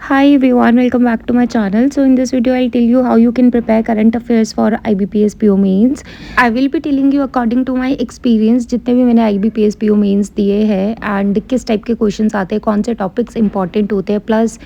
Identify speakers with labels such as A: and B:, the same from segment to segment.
A: Hi everyone, welcome back to my channel. So in this video I'll tell you how you can prepare current affairs for IBPS PO mains. I will be telling you according to my experience जितने भी मैंने IBPS PO mains दिए हैं and किस type के questions आते हैं, कौन से टॉपिक्स इंपॉर्टेंट होते हैं, प्लस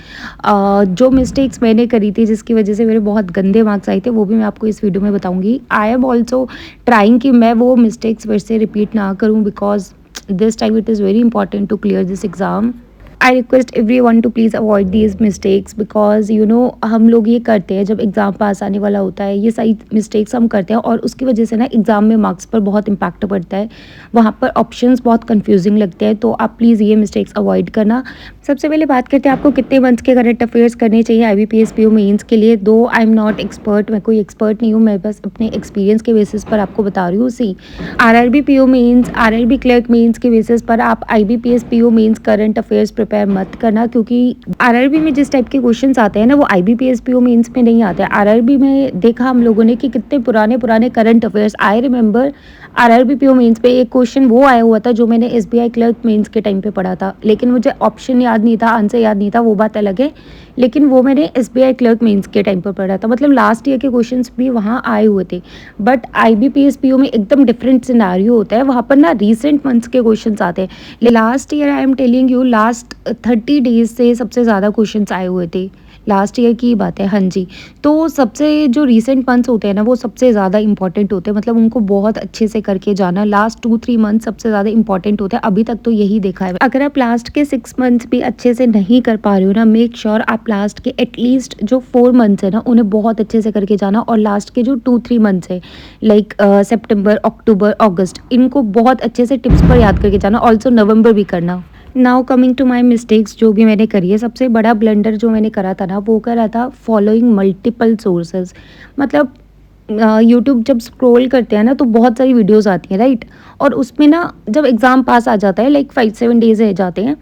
A: जो मिस्टेक्स मैंने करी थी जिसकी वजह से मेरे बहुत गंदे मार्क्स आए थे वो भी मैं आपको इस वीडियो में बताऊँगी. आई एम ऑल्सो ट्राइंग कि मैं वो मिस्टेक्स फिर से रिपीट ना करूँ because this time it is very important to clear this exam. I request everyone to please avoid these mistakes because you know हम लोग ये करते हैं जब एग्ज़ाम पास आने वाला होता है, ये सारी मिस्टेक्स हम करते हैं और उसकी वजह से ना एग्ज़ाम में मार्क्स पर बहुत इम्पैक्ट पड़ता है. वहाँ पर ऑप्शंस बहुत कंफ्यूजिंग लगते हैं, तो आप प्लीज़ ये मिस्टेक्स अवॉइड करना. सबसे पहले बात करते हैं आपको कितने मंथ्स के करंट अफेयर्स करने चाहिए IBPS PO मेंस के लिए. दो आई एम नॉट एक्सपर्ट, मैं कोई एक्सपर्ट नहीं हूँ, मैं बस अपने एक्सपीरियंस के बेसिस पर आपको बता रही हूँ. See RRB PO mains, RRB clerk mains के बेसिस पर आप IBPS PO mains current affairs prepare मत करना, क्योंकि RRB में जिस टाइप के क्वेश्चंस आते हैं ना वो IBPS PO मेंस में नहीं आते हैं. RRB में देखा हम लोगों ने कि कितने पुराने पुराने current affairs. I remember RRB PO mains पे एक क्वेश्चन वो आया हुआ था जो मैंने SBI क्लर्क मेंस के टाइम पे पढ़ा था, लेकिन मुझे ऑप्शन याद नहीं था, आंसर याद नहीं था, वो बात अलग है. लेकिन वो मैंने SBI क्लर्क मेंस के टाइम पर पढ़ा था, मतलब लास्ट ईयर के क्वेश्चंस भी वहाँ आए हुए थे. बट IBPS PO में एकदम डिफरेंट सिनेरियो होता है, वहाँ पर ना रिसेंट मंथ्स के क्वेश्चंस आते हैं. Last year I am telling you, last 30 days से सबसे ज़्यादा क्वेश्चंस आए हुए थे. लास्ट ईयर की बात है, हाँ जी. तो सबसे जो रीसेंट मंथ्स होते हैं ना वो सबसे ज़्यादा इंपॉर्टेंट होते हैं, मतलब उनको बहुत अच्छे से करके जाना. लास्ट 2-3 मंथ सबसे ज़्यादा इंपॉर्टेंट होते हैं, अभी तक तो यही देखा है. अगर आप लास्ट के 6 मंथ्स भी अच्छे से नहीं कर पा रहे हो ना, मेक श्योर आप लास्ट के एटलीस्ट जो 4 मंथ्स है ना उन्हें बहुत अच्छे से करके जाना, और लास्ट के जो 2-3 मंथ्स है लाइक सितंबर, अक्टूबर, अगस्त, इनको बहुत अच्छे से टिप्स पर याद करके जाना. ऑल्सो नवंबर भी करना. Now coming to my mistakes, जो भी मैंने करी है, सबसे बड़ा ब्लंडर जो मैंने करा था ना वो करा था फॉलोइंग मल्टीपल सोर्सेज. मतलब यूट्यूब जब स्क्रॉल करते हैं ना तो बहुत सारी वीडियोस आती हैं, राइट. और उसमें ना जब एग्ज़ाम पास आ जाता है लाइक 5-7 डेज रह जाते हैं,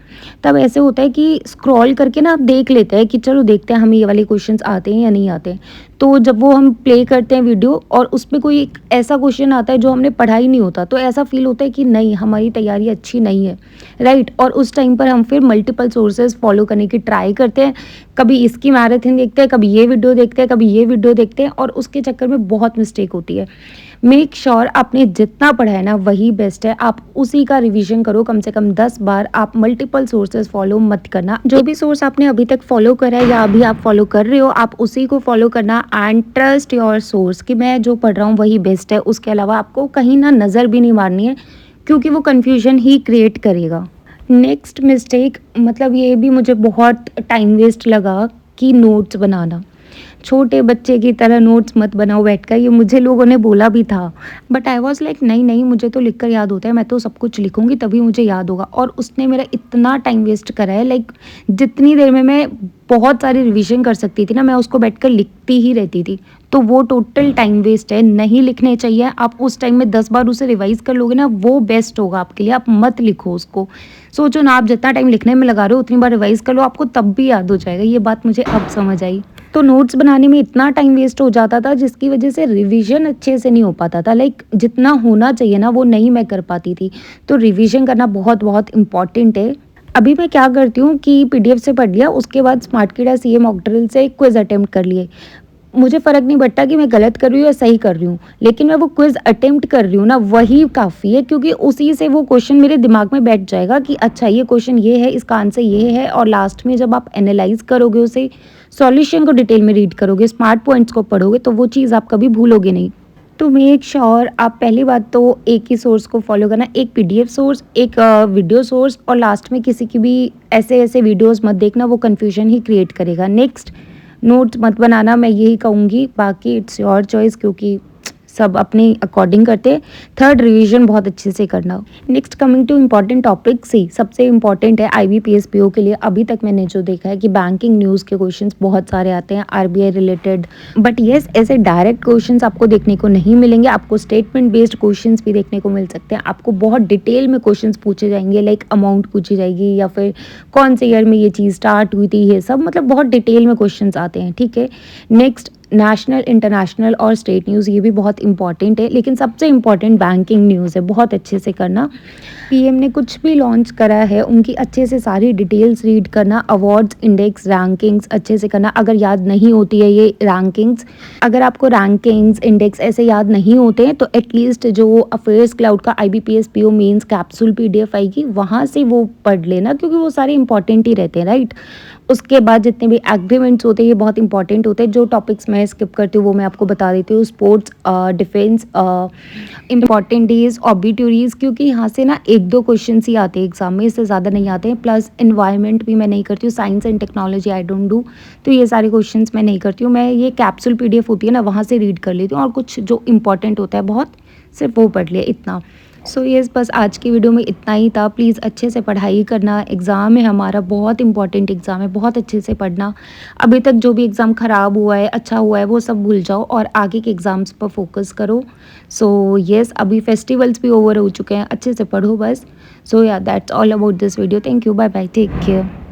A: तब ऐसे होता है कि स्क्रॉल करके ना आप देख लेते हैं कि चलो देखते हैं हमें ये वाले क्वेश्चंस आते हैं या नहीं आते हैं. तो जब वो हम प्ले करते हैं वीडियो और उसमें कोई एक ऐसा क्वेश्चन आता है जो हमने पढ़ा ही नहीं होता, तो ऐसा फील होता है कि नहीं, हमारी तैयारी अच्छी नहीं है, राइट. और उस टाइम पर हम फिर मल्टीपल सोर्सेज फॉलो करने की ट्राई करते हैं. कभी इसकी मैराथन देखते हैं, कभी ये वीडियो देखते हैं, कभी ये वीडियो देखते हैं, और उसके चक्कर में बहुत मिस्टेक होती है. मेक श्योर आपने जितना पढ़ा है ना वही बेस्ट है, आप उसी का रिवीजन करो कम से कम 10 बार. आप मल्टीपल सोर्सेज फॉलो मत करना. जो भी सोर्स आपने अभी तक फॉलो करा है या अभी आप फॉलो कर रहे हो, आप उसी को फॉलो करना एंड ट्रस्ट योर सोर्स कि मैं जो पढ़ रहा हूँ वही बेस्ट है. उसके अलावा आपको कहीं ना नज़र भी नहीं मारनी है, क्योंकि वो कन्फ्यूजन ही क्रिएट करेगा. नेक्स्ट मिस्टेक, मतलब ये भी मुझे बहुत टाइम वेस्ट लगा, कि नोट्स बनाना. छोटे बच्चे की तरह नोट्स मत बनाओ बैठकर, ये मुझे लोगों ने बोला भी था. बट आई वॉज लाइक नहीं नहीं, मुझे तो लिख कर याद होता है, मैं तो सब कुछ लिखूंगी तभी मुझे याद होगा. और उसने मेरा इतना टाइम वेस्ट करा है, लाइक जितनी देर में मैं बहुत सारी रिवीजन कर सकती थी ना, मैं उसको बैठकर लिखती ही रहती थी. तो वो टोटल टाइम वेस्ट है, नहीं लिखने चाहिए. आप उस टाइम में 10 बार उसे रिवाइज कर लोगे ना वो बेस्ट होगा आपके लिए. आप मत लिखो उसको. सोचो ना, आप जितना टाइम लिखने में लगा रहे हो उतनी बार रिवाइज कर लो, आपको तब भी याद हो जाएगा. ये बात मुझे अब समझ आई. तो नोट्स बनाने में इतना टाइम वेस्ट हो जाता था जिसकी वजह से रिवीजन अच्छे से नहीं हो पाता था. लाइक जितना होना चाहिए ना वो नहीं मैं कर पाती थी. तो रिवीजन करना बहुत बहुत इंपॉर्टेंट है. अभी मैं क्या करती हूँ कि PDF से पढ़ लिया, उसके बाद स्मार्टकीड़ा CA मॉक ड्रिल से क्विज अटेम्प्ट कर लिए. मुझे फ़र्क नहीं पड़ता कि मैं गलत कर रही हूँ या सही कर रही हूँ, लेकिन मैं वो क्विज़ अटेम्प्ट कर रही हूँ ना वही काफ़ी है, क्योंकि उसी से वो क्वेश्चन मेरे दिमाग में बैठ जाएगा कि अच्छा ये क्वेश्चन ये है, इसका आंसर ये है. और लास्ट में जब आप एनालाइज करोगे उसे, सॉल्यूशन को डिटेल में रीड करोगे, स्मार्ट पॉइंट्स को पढ़ोगे, तो वो चीज़ आप कभी भूलोगे नहीं. तो मेक श्योर आप पहली बात तो एक ही सोर्स को फॉलो करना, एक PDF सोर्स, एक वीडियो सोर्स, और लास्ट में किसी की भी ऐसे ऐसे वीडियोस मत देखना, वो कन्फ्यूजन ही क्रिएट करेगा. नेक्स्ट, नोट्स मत बनाना, मैं यही कहूँगी. बाकी इट्स योर चॉइस, क्योंकि सब अपने अकॉर्डिंग करते हैं. थर्ड, रिवीजन बहुत अच्छे से करना. Next, coming to important topic, सी सबसे इम्पॉर्टेंट है IBPS PO के लिए. अभी तक मैंने जो देखा है कि बैंकिंग न्यूज़ के क्वेश्चंस बहुत सारे आते हैं RBI रिलेटेड. बट येस, ऐसे डायरेक्ट क्वेश्चंस आपको देखने को नहीं मिलेंगे, आपको स्टेटमेंट बेस्ड क्वेश्चंस भी देखने को मिल सकते हैं. आपको बहुत डिटेल में क्वेश्चंस पूछे जाएंगे, लाइक अमाउंट पूछी जाएगी या फिर कौन से ईयर में ये चीज़ स्टार्ट हुई थी, ये सब मतलब बहुत डिटेल में क्वेश्चंस आते हैं, ठीक है. नेक्स्ट, नेशनल, इंटरनेशनल और स्टेट न्यूज़ ये भी बहुत इंपॉर्टेंट है, लेकिन सबसे इम्पॉर्टेंट बैंकिंग न्यूज़ है, बहुत अच्छे से करना। पीएम ने कुछ भी लॉन्च करा है, उनकी अच्छे से सारी डिटेल्स रीड करना, अवार्ड्स, इंडेक्स, रैंकिंग्स अच्छे से करना। अगर याद नहीं होती है ये रैंकिंग्स, अगर आपको रैंकिंग्स, इंडेक्स ऐसे याद नहीं होते हैं, तो एटलीस्ट जो अफेयर्स क्लाउड का IBPS PO mains capsule PDF आएगी, वहाँ से वो पढ़ लेना, क्योंकि वो सारे इंपॉर्टेंट ही रहते हैं, राइट। उसके बाद जितने भी एग्रीमेंट्स होते हैं ये बहुत इंपॉर्टेंट होते हैं। जो टॉपिक्स मैं स्किप करती हूँ वो मैं आपको बता देती हूँ। स्पोर्ट्स, डिफेंस, इंपॉर्टेंट डेज, ऑब्लिट्यूरीज, क्योंकि यहाँ से ना 1-2 क्वेश्चन ही आते हैं एग्जाम में, इससे ज़्यादा नहीं आते हैं। प्लस इन्वायरमेंट भी मैं नहीं करती हूँ, science and technology I don't do, तो ये सारे क्वेश्चन मैं नहीं करती हूँ। मैं ये कैप्सूल PDF होती है ना, वहाँ से रीड कर लेती हूँ, और कुछ जो इंपॉर्टेंट होता है बहुत, सिर्फ वो पढ़ लिया, इतना। सो येस, बस आज की वीडियो में इतना ही था। प्लीज़ अच्छे से पढ़ाई करना, एग्ज़ाम है हमारा, बहुत इंपॉर्टेंट एग्ज़ाम है, बहुत अच्छे से पढ़ना। अभी तक जो भी एग्ज़ाम ख़राब हुआ है, अच्छा हुआ है, वो सब भूल जाओ और आगे के एग्ज़ाम्स पर फोकस करो। सो येस, अभी फेस्टिवल्स भी ओवर हो चुके हैं, अच्छे से पढ़ो बस। So yeah that's all about this video. Thank you, bye bye, take care.